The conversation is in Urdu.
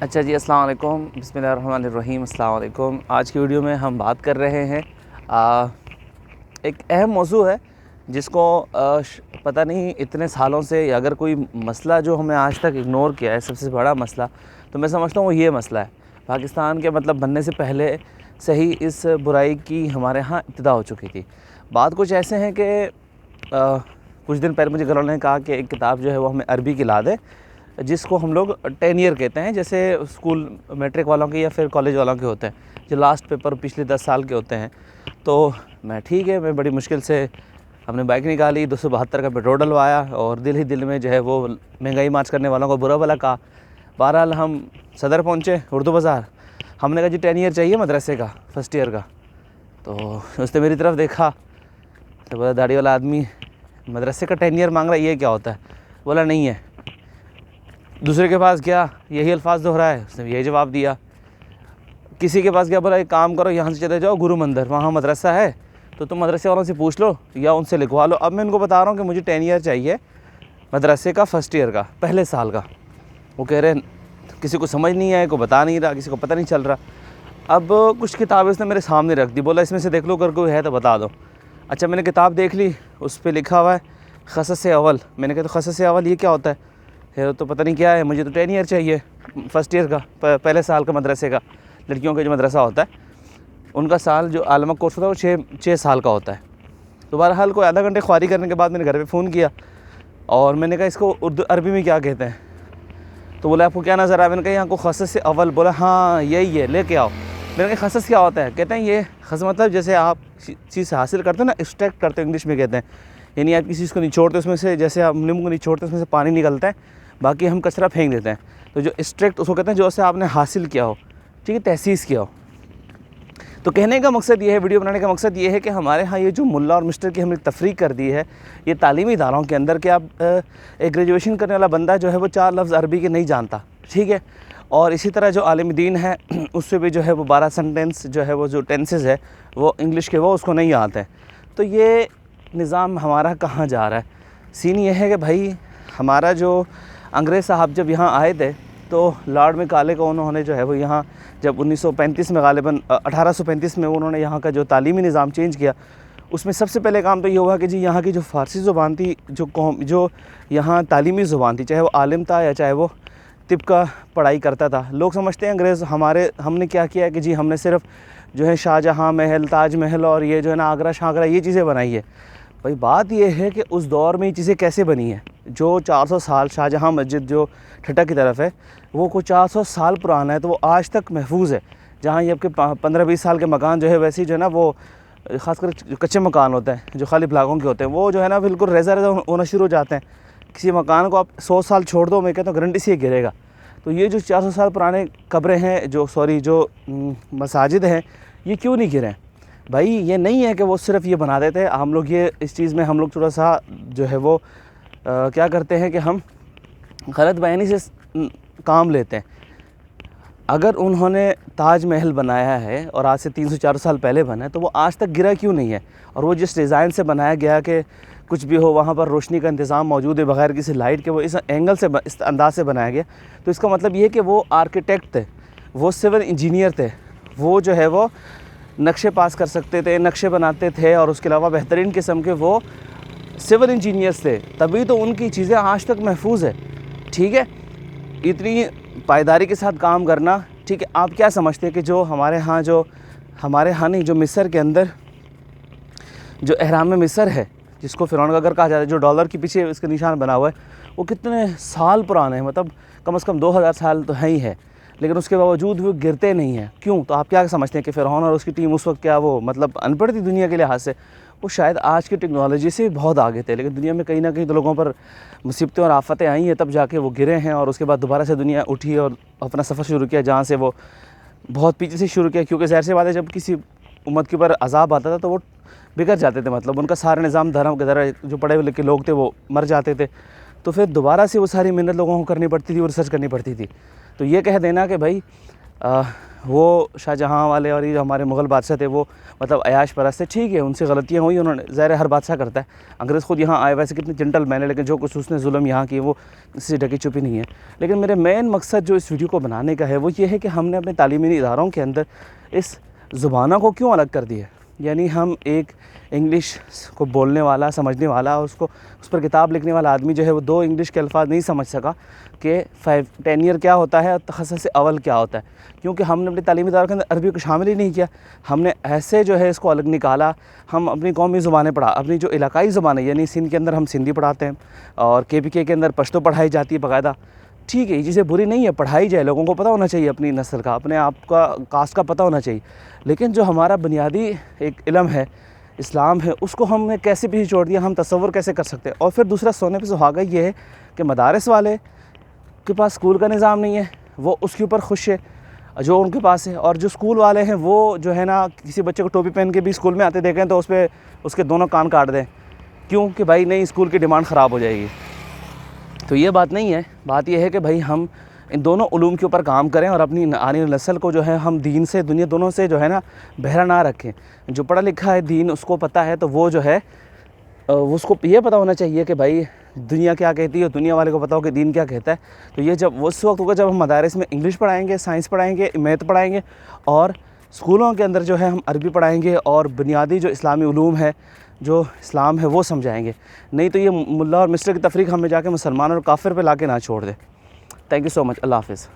اچھا جی، السلام علیکم، بسم اللہ الرحمن الرحیم۔ السلام علیکم۔ آج کی ویڈیو میں ہم بات کر رہے ہیں ایک اہم موضوع ہے جس کو پتہ نہیں اتنے سالوں سے، یا اگر کوئی مسئلہ جو ہم نے آج تک اگنور کیا ہے، سب سے بڑا مسئلہ تو میں سمجھتا ہوں وہ یہ مسئلہ ہے۔ پاکستان کے بننے سے پہلے سے ہی اس برائی کی ہمارے ہاں ابتدا ہو چکی تھی۔ بات کچھ ایسے ہیں کہ کچھ دن پہلے مجھے گھر والوں نے کہا کہ ایک کتاب جو ہے وہ ہمیں عربی کی لا دے، جس کو ہم لوگ 10 ایئر کہتے ہیں، جیسے اسکول میٹرک والوں کے یا پھر کالج والوں کے ہوتے ہیں، جو لاسٹ پیپر پچھلے 10 سال کے ہوتے ہیں۔ تو میں ٹھیک ہے، میں بڑی مشکل سے ہم نے بائک نکالی، 272 کا پیٹرول ڈلوایا، اور دل ہی دل میں جو ہے وہ مہنگائی مارچ کرنے والوں کو برا بھلا کہا۔ بہرحال ہم صدر پہنچے، اردو بازار۔ ہم نے کہا جی 10 ایئر چاہیے مدرسے کا، فرسٹ ایئر کا۔ تو اس نے میری طرف دیکھا تو بولا داڑھی والا آدمی مدرسے کا 10 ایئر مانگ رہا ہے، یہ کیا ہوتا ہے؟ بولا نہیں ہے۔ دوسرے کے پاس گیا، یہی الفاظ دہرا ہے، اس نے یہی جواب دیا۔ کسی کے پاس گیا، بولا ایک کام کرو، یہاں سے چلے جاؤ گرو مندر، وہاں مدرسہ ہے تو تم مدرسے والوں سے پوچھ لو یا ان سے لکھوا لو۔ اب میں ان کو بتا رہا ہوں کہ مجھے 10 ایئر چاہیے مدرسے کا، فرسٹ ایئر کا، پہلے سال کا۔ وہ کہہ رہے کسی کو سمجھ نہیں آئے، کوئی بتا نہیں رہا، کسی کو پتہ نہیں چل رہا۔ اب کچھ کتابیں اس نے میرے سامنے رکھ دی، بولا اس میں سے دیکھ لو، اگر کوئی ہے تو بتا دو۔ اچھا، میں نے کتاب دیکھ لی، اس پہ لکھا ہوا ہے قصص اول۔ میں نے کہا تو قصص اول یہ کیا ہوتا ہے؟ تو پتہ نہیں کیا ہے، مجھے تو 10 ایئر چاہیے فرسٹ ایئر کا، پہلے سال کا مدرسے کا۔ لڑکیوں کا جو مدرسہ ہوتا ہے ان کا سال جو عالمہ کورس ہوتا ہے وہ 6 سال کا ہوتا ہے۔ تو بہرحال کوئی آدھا گھنٹے خواری کرنے کے بعد میں نے گھر پہ فون کیا اور میں نے کہا اس کو عربی میں کیا کہتے ہیں؟ تو بولا آپ کو کیا نظر آیا؟ میں نے کہا یہاں کو قصص اول۔ بولا ہاں یہی ہے، لے کے آؤ۔ میں نے کہا قصص کیا ہوتا ہے؟ کہتے ہیں یہ قصص مطلب جیسے آپ چیز حاصل کرتے ہیں نا، ایکسٹریکٹ کرتے ہیں، انگلش میں کہتے ہیں، یعنی آپ کسی چیز کو نچوڑتے اس میں سے، جیسے آپ نیمبو کو نچوڑتے اس میں سے پانی نکلتا ہے، باقی ہم کچرا پھینک دیتے ہیں۔ تو جو ایکسٹریکٹ اس کو کہتے ہیں جو اسے آپ نے حاصل کیا ہو، ٹھیک ہے، تحسیس کیا ہو۔ تو کہنے کا مقصد یہ ہے، ویڈیو بنانے کا مقصد یہ ہے کہ ہمارے ہاں یہ جو ملا اور مسٹر کی ہم نے تفریق کر دی ہے یہ تعلیمی اداروں کے اندر، کہ اب ایک گریجویشن کرنے والا بندہ جو ہے وہ 4 لفظ عربی کے نہیں جانتا، ٹھیک ہے، اور اسی طرح جو عالم دین ہے اس سے بھی جو ہے وہ 12 سینٹینس جو ہے وہ جو ٹینسز ہے وہ انگلش کے وہ اس کو نہیں آتے ہیں۔ تو یہ نظام ہمارا کہاں جا رہا ہے؟ سین یہ ہے کہ بھائی ہمارا جو انگریز صاحب جب یہاں آئے تھے تو لارڈ میکالے کو انہوں نے جو ہے وہ یہاں جب 1935 میں غالباً 1835 میں انہوں نے یہاں کا جو تعلیمی نظام چینج کیا، اس میں سب سے پہلے کام تو یہ ہوا کہ جی یہاں کی جو فارسی زبان تھی، جو یہاں تعلیمی زبان تھی، چاہے وہ عالم تھا یا چاہے وہ طب کا پڑھائی کرتا تھا۔ لوگ سمجھتے ہیں انگریز ہم نے کیا کیا ہے کہ جی ہم نے صرف جو ہے شاہ جہاں محل، تاج محل اور یہ جو ہے نا آگرہ شاگرہ یہ چیزیں بنائی ہے۔ بھائی بات یہ ہے کہ اس دور میں یہ چیزیں کیسے بنی ہیں؟ جو 400 سال شاہ جہاں مسجد جو ٹھٹا کی طرف ہے وہ کوئی 400 سال پرانا ہے، تو وہ آج تک محفوظ ہے۔ جہاں یہ آپ کے 15-20 سال کے مکان جو ہے ویسے ہی جو ہے نا وہ خاص کر کچے مکان ہوتے ہیں جو خالی بلاکوں کے ہوتے ہیں، وہ جو ہے نا بالکل ریزہ ہونا شروع ہو جاتے ہیں۔ کسی مکان کو آپ 100 سال چھوڑ دو، میں کہتا ہوں گارنٹی سے یہ گرے گا۔ تو یہ جو 400 سال پرانے قبریں ہیں، جو مساجد ہیں، یہ کیوں نہیں گرے ہیں؟ بھائی یہ نہیں ہے کہ وہ صرف یہ بنا دیتے، ہم لوگ یہ اس چیز میں ہم لوگ تھوڑا سا جو ہے وہ کیا کرتے ہیں کہ ہم غلط بیانی سے کام لیتے ہیں۔ اگر انہوں نے تاج محل بنایا ہے اور آج سے 300-400 سال پہلے بنا ہے تو وہ آج تک گرا کیوں نہیں ہے؟ اور وہ جس ڈیزائن سے بنایا گیا کہ کچھ بھی ہو وہاں پر روشنی کا انتظام موجود ہے بغیر کسی لائٹ کے، وہ اس اینگل سے اس انداز سے بنایا گیا، تو اس کا مطلب یہ ہے کہ وہ آرکیٹیکٹ تھے، وہ سول انجینئر تھے، وہ جو ہے وہ نقشے پاس کر سکتے تھے، نقشے بناتے تھے، اور اس کے علاوہ بہترین قسم کے وہ سول انجینئرس تھے، تبھی تو ان کی چیزیں آج تک محفوظ ہے، ٹھیک ہے۔ اتنی پائیداری کے ساتھ کام کرنا، ٹھیک ہے۔ آپ کیا سمجھتے ہیں کہ جو ہمارے ہاں نہیں، جو مصر کے اندر جو اہرام مصر ہے، جس کو فرعون کا گھر کہا جاتا ہے، جو ڈالر کے پیچھے اس کا نشان بنا ہوا ہے، وہ کتنے سال پرانے ہیں، مطلب کم از کم 2000 سال تو ہے ہی ہے، لیکن اس کے باوجود وہ گرتے نہیں ہیں، کیوں؟ تو آپ کیا سمجھتے ہیں کہ فرعون اور اس کی ٹیم اس وقت کیا وہ مطلب ان پڑھ تھی دنیا کے لحاظ سے؟ وہ شاید آج کی ٹیکنالوجی سے بہت آگے تھے، لیکن دنیا میں کہیں نہ کہیں تو لوگوں پر مصیبتیں اور آفتیں آئی ہیں، تب جا کے وہ گرے ہیں، اور اس کے بعد دوبارہ سے دنیا اٹھی اور اپنا سفر شروع کیا جہاں سے وہ بہت پیچھے سے شروع کیا، کیونکہ ظاہر سی بات ہے جب کسی امت کے اوپر عذاب آتا تھا تو وہ بگڑ جاتے تھے، مطلب ان کا سارا نظام دھرم کے ذرا جو پڑھے لکھے لوگ تھے وہ مر جاتے تھے، تو پھر دوبارہ سے وہ ساری محنت لوگوں کو کرنی پڑتی تھی اور ریسرچ کرنی پڑتی تھی۔ تو یہ کہہ دینا کہ بھائی وہ شاہ جہاں والے اور یہ جو ہمارے مغل بادشاہ تھے وہ مطلب عیاش پرست تھے، ٹھیک ہے ان سے غلطیاں ہوئی، انہوں نے ظاہر ہر بادشاہ کرتا ہے، انگریز خود یہاں آئے ویسے کتنے جنٹل مین ہے، لیکن جو کچھ اس نے ظلم یہاں کی وہ کسی سے ڈکی چھپی نہیں ہے۔ لیکن میرے مین مقصد جو اس ویڈیو کو بنانے کا ہے وہ یہ ہے کہ ہم نے اپنے تعلیمی اداروں کے اندر اس زبانوں کو کیوں الگ کر دیا ہے۔ یعنی ہم ایک انگلش کو بولنے والا، سمجھنے والا، اس پر کتاب لکھنے والا آدمی جو ہے وہ 2 انگلش کے الفاظ نہیں سمجھ سکا کہ 10 ایئر کیا ہوتا ہے اور تخصص اول کیا ہوتا ہے، کیونکہ ہم نے اپنی تعلیمی اداروں کے اندر عربی کو شامل ہی نہیں کیا۔ ہم نے ایسے جو ہے اس کو الگ نکالا، ہم اپنی قومی زبانیں پڑھا، اپنی جو علاقائی زبانیں یعنی سندھ کے اندر ہم سندھی پڑھاتے ہیں اور KPK کے اندر پشتو پڑھائی جاتی ہے باقاعدہ، ٹھیک ہے یہ چیزیں بری نہیں ہے، پڑھائی جائے، لوگوں کو پتہ ہونا چاہیے اپنی نسل کا، اپنے آپ کا کاسٹ کا پتہ ہونا چاہیے، لیکن جو ہمارا بنیادی ایک علم ہے، اسلام ہے، اس کو ہم نے کیسے بھی چھوڑ دیا، ہم تصور کیسے کر سکتے ہیں۔ اور پھر دوسرا سونے پہ سہاگا یہ ہے کہ مدارس والے کے پاس اسکول کا نظام نہیں ہے، وہ اس کے اوپر خوش ہے جو ان کے پاس ہے، اور جو اسکول والے ہیں وہ جو ہے نا کسی بچے کو ٹوپی پہن کے بھی اسکول میں آتے دیکھیں تو اس کے دونوں کان کاٹ دیں، کیوں کہ بھائی نہیں اسکول کی ڈیمانڈ خراب ہو جائے گی۔ تو یہ بات نہیں ہے، بات یہ ہے کہ بھائی ہم ان دونوں علوم کے اوپر کام کریں اور اپنی آنے والی نسل کو جو ہے ہم دین سے دنیا دونوں سے جو ہے نا بہرا نہ رکھیں۔ جو پڑھا لکھا ہے دین اس کو پتہ ہے تو وہ جو ہے اس کو یہ پتہ ہونا چاہیے کہ بھائی دنیا کیا کہتی ہے اور دنیا والے کو پتہ ہو کہ دین کیا کہتا ہے۔ تو یہ جب اس وقت ہوگا جب ہم مدارس میں انگلش پڑھائیں گے، سائنس پڑھائیں گے، میتھ پڑھائیں گے، اور اسکولوں کے اندر جو ہے ہم عربی پڑھائیں گے اور بنیادی جو اسلامی علوم ہے، جو اسلام ہے وہ سمجھائیں گے۔ نہیں تو یہ ملا اور مسٹر کی تفریق ہمیں جا کے مسلمان اور کافر پہ لا کے نہ چھوڑ دے۔ تھینک یو سو مچ، اللہ حافظ۔